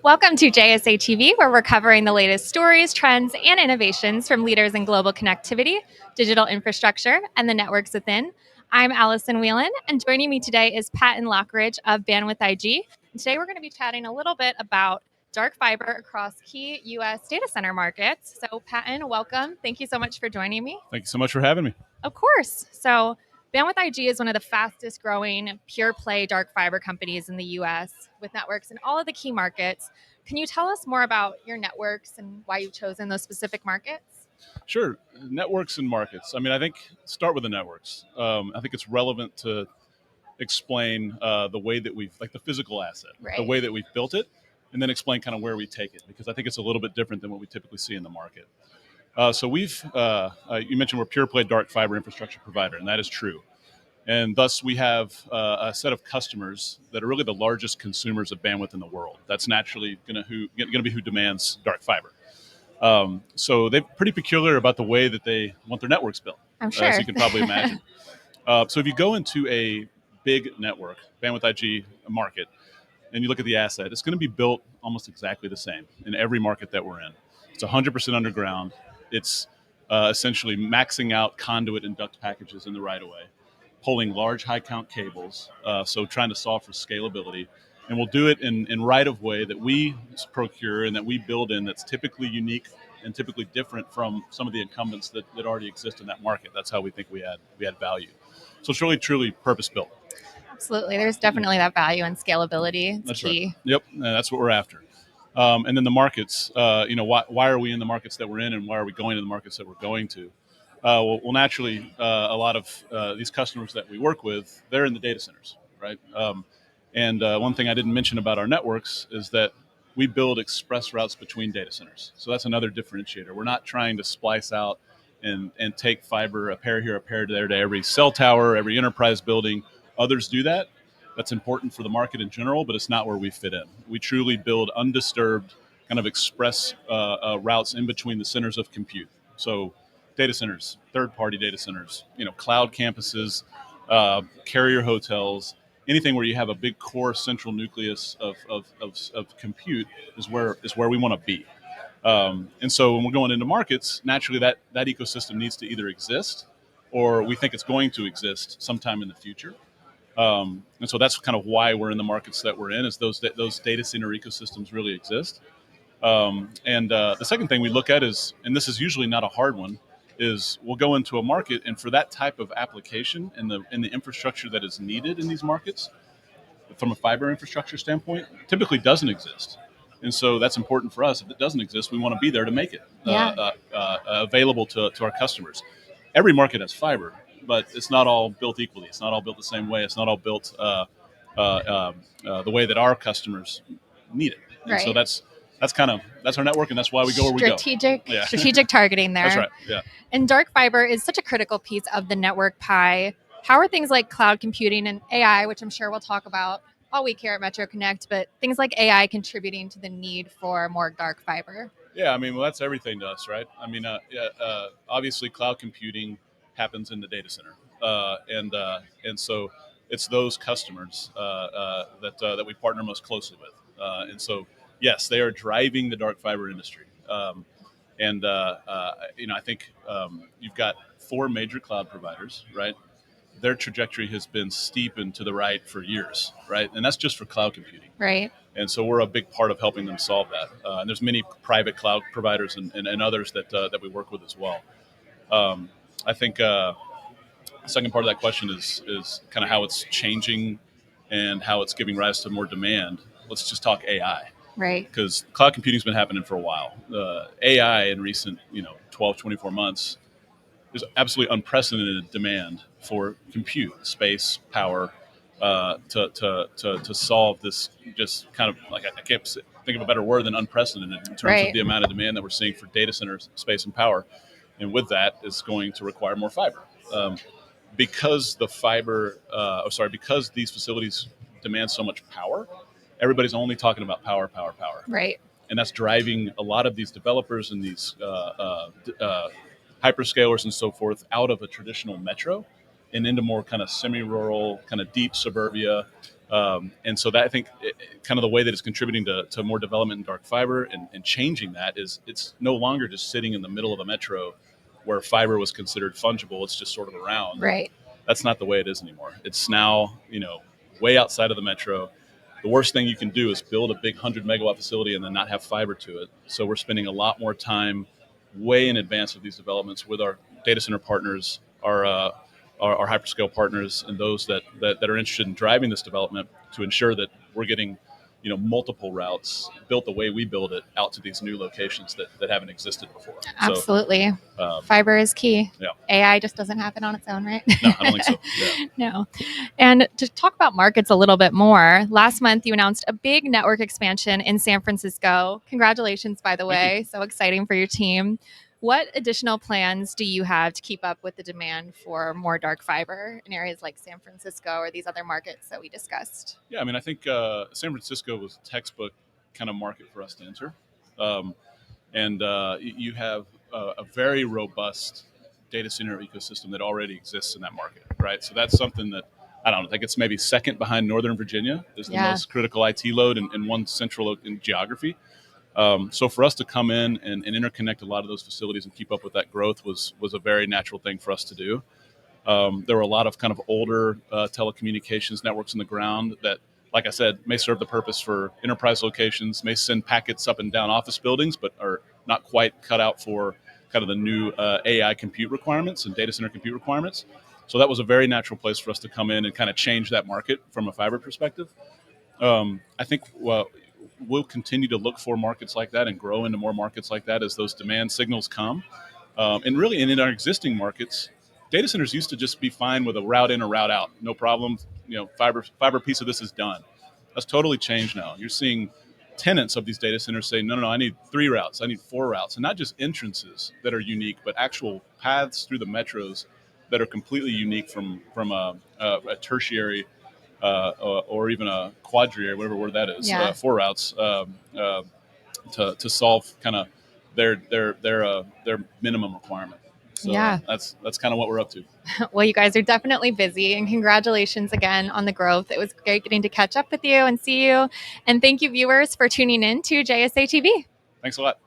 Welcome to JSA TV, where we're covering the latest stories, trends, and innovations from leaders in global connectivity, digital infrastructure, and the networks within. I'm Allison Whelan, and joining me today is Patton Lochridge of Bandwidth IG. And today we're going to be chatting a little bit about dark fiber across key U.S. data center markets. So, Patton, welcome. Thank you so much for joining me. Thank you so much for having me. Of course. So, Bandwidth IG is one of the fastest growing pure play dark fiber companies in the US with networks in all of the key markets. Can you tell us more about your networks and why you've chosen those specific markets? Sure. Networks and markets. I think start with the networks. I think it's relevant to explain the way that we've, like the physical asset, the Right. way that we've built it, and then explain kind of where we take it, because I think it's a little bit different than what we typically see in the market. You mentioned we're pure play dark fiber infrastructure provider, and that is true. And thus, we have a set of customers that are really the largest consumers of bandwidth in the world. That's naturally going to be who demands dark fiber. So they're pretty peculiar about the way that they want their networks built, I'm as sure. you can probably imagine. So if you go into a big network, Bandwidth IG market, and you look at the asset, it's going to be built almost exactly the same in every market that we're in. It's 100% underground. It's essentially maxing out conduit and duct packages in the right of way, pulling large high count cables, so trying to solve for scalability. And we'll do it in right of way that we procure and that we build in, that's typically unique and typically different from some of the incumbents that already exist in that market. That's how we think we add value. So it's really truly purpose built. Absolutely. There's definitely that value and scalability. It's That's key. right. Yep, that's what we're after. And then the markets. Why are we in the markets that we're in, and why are we going to the markets that we're going to? Naturally, a lot of these customers that we work with, they're in the data centers, right? And one thing I didn't mention about our networks is that we build express routes between data centers. So that's another differentiator. We're not trying to splice out and take fiber, a pair here, a pair there, to every cell tower, every enterprise building. Others do that. That's important for the market in general, but it's not where we fit in. We truly build undisturbed kind of express routes in between the centers of compute. So data centers, third-party data centers, cloud campuses, carrier hotels, anything where you have a big core central nucleus of compute is where we want to be. And so when we're going into markets, naturally that ecosystem needs to either exist, or we think it's going to exist sometime in the future. And so that's kind of why we're in the markets that we're in, is those data center ecosystems really exist. The second thing we look at is, and this is usually not a hard one, is we'll go into a market, and for that type of application and the infrastructure that is needed in these markets, from a fiber infrastructure standpoint, typically doesn't exist. And so that's important for us. If it doesn't exist, we want to be there to make it available to our customers. Every market has fiber, but it's not all built equally. It's not all built the same way. It's not all built the way that our customers need it. And so Right. that's our network, and that's why we go where we go. Strategic targeting there. That's right. Yeah. And dark fiber is such a critical piece of the network pie. How are things like cloud computing and AI, which I'm sure we'll talk about all week here at Metro Connect, but things like AI contributing to the need for more dark fiber? Yeah, well, that's everything to us, right? Obviously, cloud computing happens in the data center, and so it's those customers that we partner most closely with, and so yes, they are driving the dark fiber industry. I think you've got four major cloud providers, right? Their trajectory has been steep and to the right for years, right? And that's just for cloud computing. Right. And so we're a big part of helping them solve that. And there's many private cloud providers and others that we work with as well. I think the second part of that question is kind of how it's changing and how it's giving rise to more demand. Let's just talk AI. Right. Because cloud computing's been happening for a while. AI in recent 12, 24 months, there's absolutely unprecedented demand for compute, space, power, to solve this. Just kind of like, I can't think of a better word than unprecedented in terms of the amount of demand that we're seeing for data centers, space, and power. And with that, it's going to require more fiber, because because these facilities demand so much power. Everybody's only talking about power, power, power. Right. And that's driving a lot of these developers and these hyperscalers and so forth out of a traditional metro and into more kind of semi-rural, kind of deep suburbia, And so that I think kind of the way that it's contributing to more development in dark fiber and changing that is it's no longer just sitting in the middle of the metro where fiber was considered fungible. It's just sort of around. Right. That's not the way it is anymore. It's now, way outside of the metro. The worst thing you can do is build a big 100 megawatt facility and then not have fiber to it. So we're spending a lot more time way in advance of these developments with our data center partners, our hyperscale partners, and those that are interested in driving this development to ensure that we're getting multiple routes built the way we build it out to these new locations that haven't existed before. Absolutely. So Fiber is key. yeah. AI just doesn't happen on its own, right? No, I don't think so. Yeah. No. And to talk about markets a little bit more, last month you announced a big network expansion in San Francisco. Congratulations, by the way. So exciting for your team. What additional plans do you have to keep up with the demand for more dark fiber in areas like San Francisco or these other markets that we discussed? Yeah, I mean, I think San Francisco was a textbook kind of market for us to enter. And you have a very robust data center ecosystem that already exists in that market, right? So that's something that I don't know. I think it's maybe second behind Northern Virginia is the most critical IT load in one central in geography. So for us to come in and interconnect a lot of those facilities and keep up with that growth was a very natural thing for us to do. There were a lot of kind of older telecommunications networks in the ground that, like I said, may serve the purpose for enterprise locations, may send packets up and down office buildings, but are not quite cut out for kind of the new AI compute requirements and data center compute requirements. So that was a very natural place for us to come in and kind of change that market from a fiber perspective. I think we'll continue to look for markets like that and grow into more markets like that as those demand signals come. And really, in our existing markets, data centers used to just be fine with a route in or route out, no problem. Fiber piece of this is done. That's totally changed now. You're seeing tenants of these data centers say, no, I need 3 routes, I need 4 routes, and not just entrances that are unique, but actual paths through the metros that are completely unique from a tertiary or even a quadriary, whatever word that is, 4 routes to solve kind of their minimum requirement. So that's kind of what we're up to. Well, you guys are definitely busy, and congratulations again on the growth. It was great getting to catch up with you and see you. And thank you, viewers, for tuning in to JSA TV. Thanks a lot.